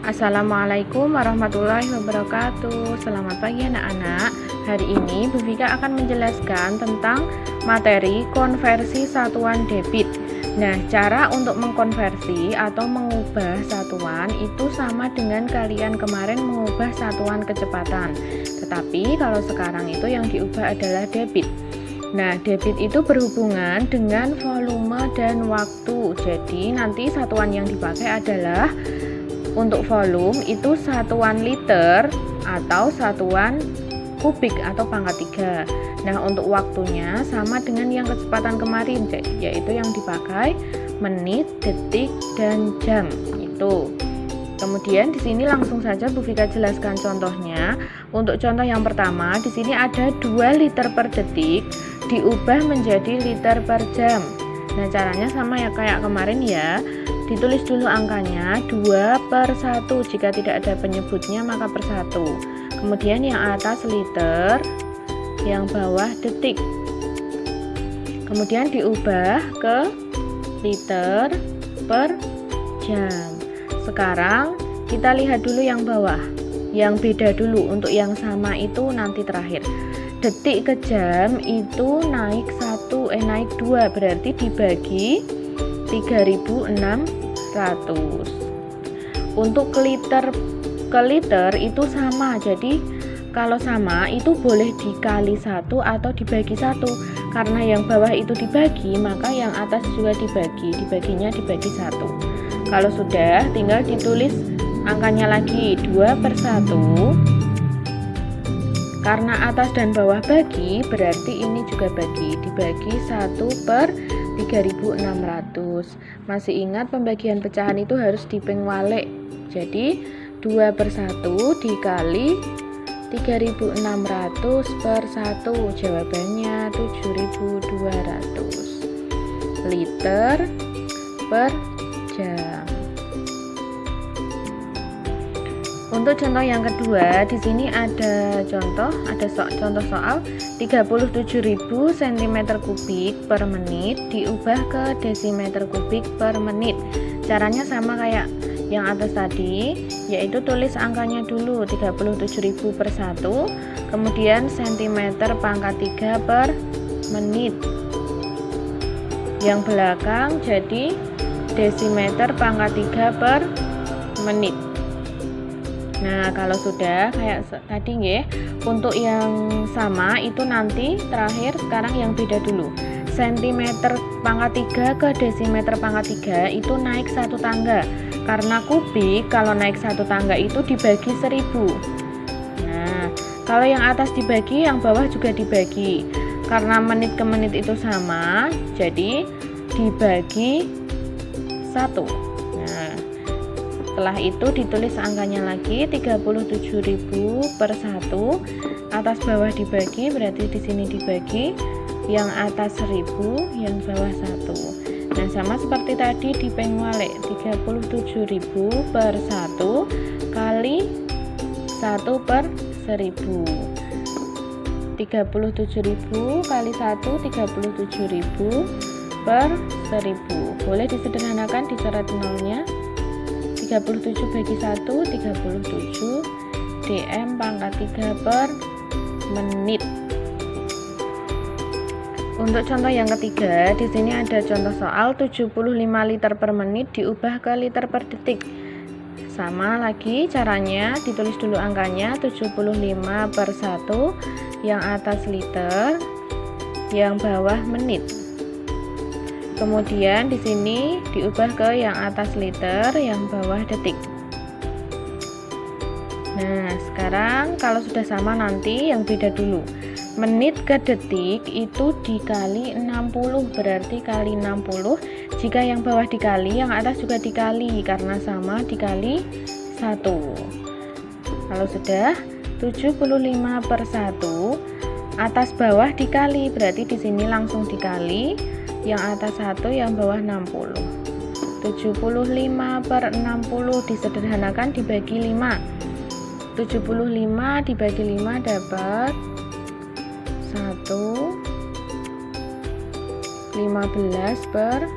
Assalamualaikum warahmatullahi wabarakatuh. Selamat pagi anak-anak. Hari ini Bu Vika akan menjelaskan tentang materi konversi satuan debit. Nah, cara untuk mengkonversi atau mengubah satuan itu sama dengan kalian kemarin mengubah satuan kecepatan. Tetapi kalau sekarang itu yang diubah adalah debit. Nah, debit itu berhubungan dengan volume dan waktu. Jadi nanti satuan yang dipakai adalah untuk volume itu satuan liter atau satuan kubik atau pangkat 3. Nah, untuk waktunya sama dengan yang kecepatan kemarin, yaitu yang dipakai menit, detik, dan jam. Itu. Kemudian di sini langsung saja Bu Vika jelaskan contohnya. Untuk contoh yang pertama, di sini ada 2 liter per detik diubah menjadi liter per jam. Nah, caranya sama ya kayak kemarin ya. Ditulis dulu angkanya 2/1. Jika tidak ada penyebutnya maka per 1. Kemudian yang atas liter, yang bawah detik. Kemudian diubah ke liter per jam. Sekarang kita lihat dulu yang bawah. Yang beda dulu, untuk yang sama itu nanti terakhir. Detik ke jam itu naik 2, berarti dibagi 3600. Untuk ke liter itu sama. Jadi kalau sama itu boleh dikali 1 atau dibagi 1. Karena yang bawah itu dibagi, maka yang atas juga dibagi. Dibaginya dibagi 1. Kalau sudah, tinggal ditulis angkanya lagi 2/1. Karena atas dan bawah bagi, berarti ini juga bagi. Dibagi 1/3600. Masih ingat pembagian pecahan itu harus dipengwalek. Jadi 2/1 dikali 3600 per 1. Jawabannya 7200 liter per jam. Untuk contoh yang kedua, di sini ada contoh soal 37.000 cm3 per menit diubah ke desimeter kubik per menit. Caranya sama kayak yang atas tadi, yaitu tulis angkanya dulu 37.000 per 1, kemudian centimeter pangkat 3 per menit. Yang belakang jadi desimeter pangkat 3 per menit. Nah, kalau sudah kayak tadi nggih, untuk yang sama itu nanti terakhir. Sekarang yang beda dulu. Sentimeter pangkat 3 ke desimeter pangkat 3 itu naik 1 tangga. Karena kubik kalau naik 1 tangga itu dibagi 1000. Nah, kalau yang atas dibagi, yang bawah juga dibagi. Karena menit ke menit itu sama, jadi dibagi 1. Setelah itu ditulis angkanya lagi 37.000 per 1. Atas bawah dibagi, berarti di sini dibagi. Yang atas 1000, yang bawah 1. Nah, sama seperti tadi dipengwalek 37.000 per 1 kali 1 per 1000. 37.000 kali 1 37.000 per 1000. Boleh disederhanakan, dicoret nolnya. 37 bagi 1 37 dm pangkat 3 per menit. Untuk contoh yang ketiga, di sini ada contoh soal 75 liter per menit diubah ke liter per detik. Sama lagi caranya, ditulis dulu angkanya 75 per 1, yang atas liter, yang bawah menit. Kemudian di sini diubah ke yang atas liter, yang bawah detik. Nah, sekarang kalau sudah sama nanti yang beda dulu. Menit ke detik itu dikali 60, berarti kali 60. Jika yang bawah dikali, yang atas juga dikali karena sama dikali 1. Kalau sudah 75 per 1, atas bawah dikali, berarti di sini langsung dikali. Yang atas 1, yang bawah 60. 75 per 60 disederhanakan dibagi 5. 75 dibagi 5 dapat 1. 15 per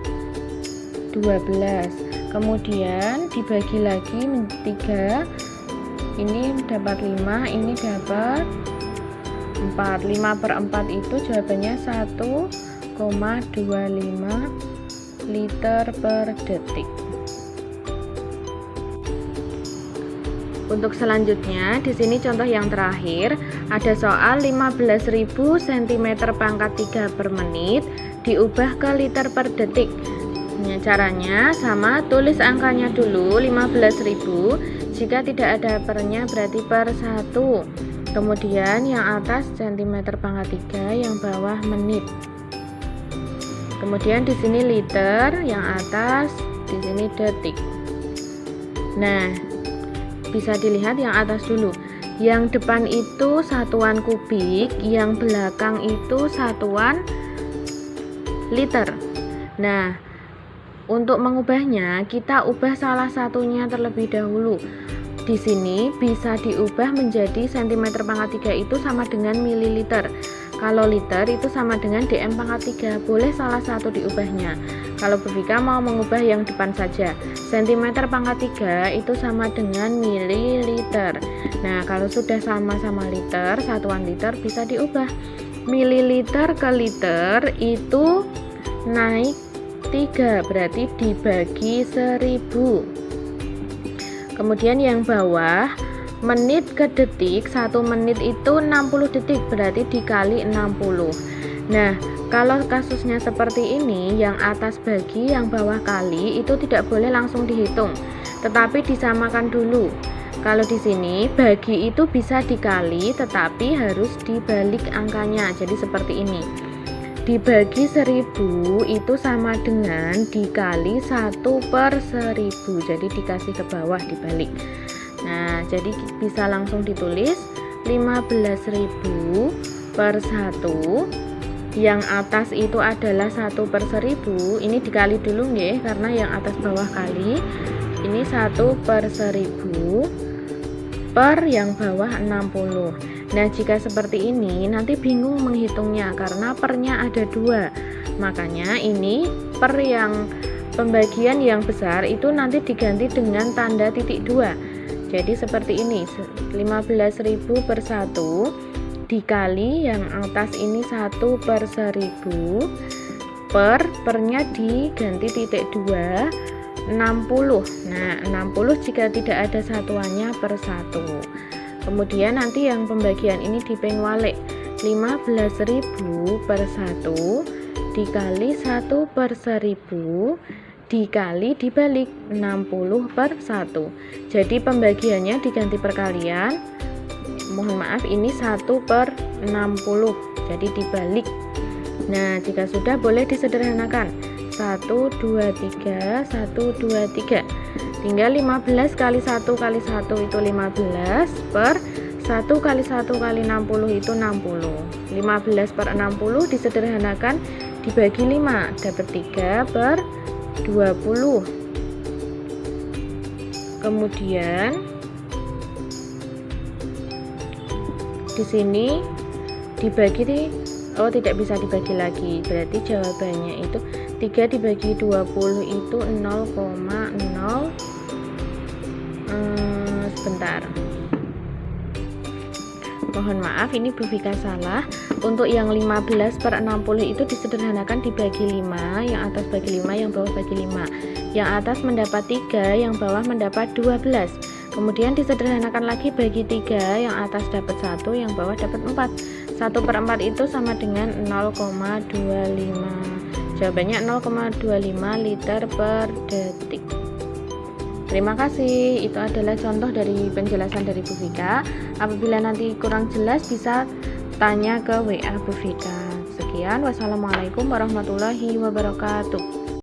12. kemudian dibagi lagi 3, ini dapat 5, ini dapat 4. 5/4 itu jawabannya 1,25 liter per detik. Untuk selanjutnya, di sini contoh yang terakhir, ada soal 15.000 cm pangkat 3 per menit diubah ke liter per detik. Nah, caranya sama, tulis angkanya dulu 15.000, jika tidak ada pernya berarti per 1. Kemudian yang atas cm pangkat 3, yang bawah menit. Kemudian di sini liter, yang atas, di sini detik. Nah, bisa dilihat yang atas dulu. Yang depan itu satuan kubik, yang belakang itu satuan liter. Nah, untuk mengubahnya kita ubah salah satunya terlebih dahulu. Di sini bisa diubah menjadi cm pangkat 3 itu sama dengan mililiter. Kalau liter itu sama dengan dm pangkat 3, boleh salah satu diubahnya. Kalau Bu Vika mau mengubah yang depan saja, cm pangkat 3 itu sama dengan mililiter. Nah, kalau sudah sama-sama liter, satuan liter bisa diubah. Mililiter ke liter itu naik 3, berarti dibagi 1000. Kemudian yang bawah, menit ke detik, 1 menit itu 60 detik, berarti dikali 60. Nah, kalau kasusnya seperti ini, yang atas bagi, yang bawah kali, itu tidak boleh langsung dihitung, tetapi disamakan dulu. Kalau di sini bagi itu bisa dikali, tetapi harus dibalik angkanya, jadi seperti ini. Dibagi 1000 itu sama dengan dikali 1/1000, jadi dikasih ke bawah, dibalik. Nah, jadi bisa langsung ditulis 15.000 per 1. Yang atas itu adalah 1/1000. Ini dikali dulu nggih, karena yang atas bawah kali. Ini 1/1000 per yang bawah 60. Nah, jika seperti ini nanti bingung menghitungnya karena pernya ada 2. Makanya ini per yang pembagian yang besar itu nanti diganti dengan tanda titik 2. Jadi seperti ini, 15.000 per 1 dikali yang atas ini 1/1000 pernya diganti titik 2, 60. Nah, 60 jika tidak ada satuannya per 1. Kemudian nanti yang pembagian ini dipengwalik, 15.000 per 1 dikali 1/1000 dikali dibalik 60 per 1. Jadi pembagiannya diganti perkalian, mohon maaf, ini 1/60, jadi dibalik. Nah, jika sudah boleh disederhanakan, 1, 2, 3, 1, 2, 3. Tinggal 15 kali 1 kali 1 itu 15 per 1 kali 1 kali 60 itu 60. 15 per 60 disederhanakan dibagi 5, dapat 3 per 20. Kemudian di sini dibagi, oh tidak bisa dibagi lagi, berarti jawabannya itu 3 dibagi 20 itu 0,0, sebentar, mohon maaf, ini Bu Vika salah. Untuk yang 15 per 60 itu disederhanakan dibagi 5, yang atas bagi 5, yang bawah bagi 5. Yang atas mendapat 3, yang bawah mendapat 12. Kemudian disederhanakan lagi bagi 3, yang atas dapat 1, yang bawah dapat 4. 1/4 itu sama dengan 0,25. Jawabannya 0,25 liter per detik. Terima kasih. Itu adalah contoh dari penjelasan dari Bu Vika. Apabila nanti kurang jelas bisa tanya ke WA Bu Vika. Sekian, wassalamualaikum warahmatullahi wabarakatuh.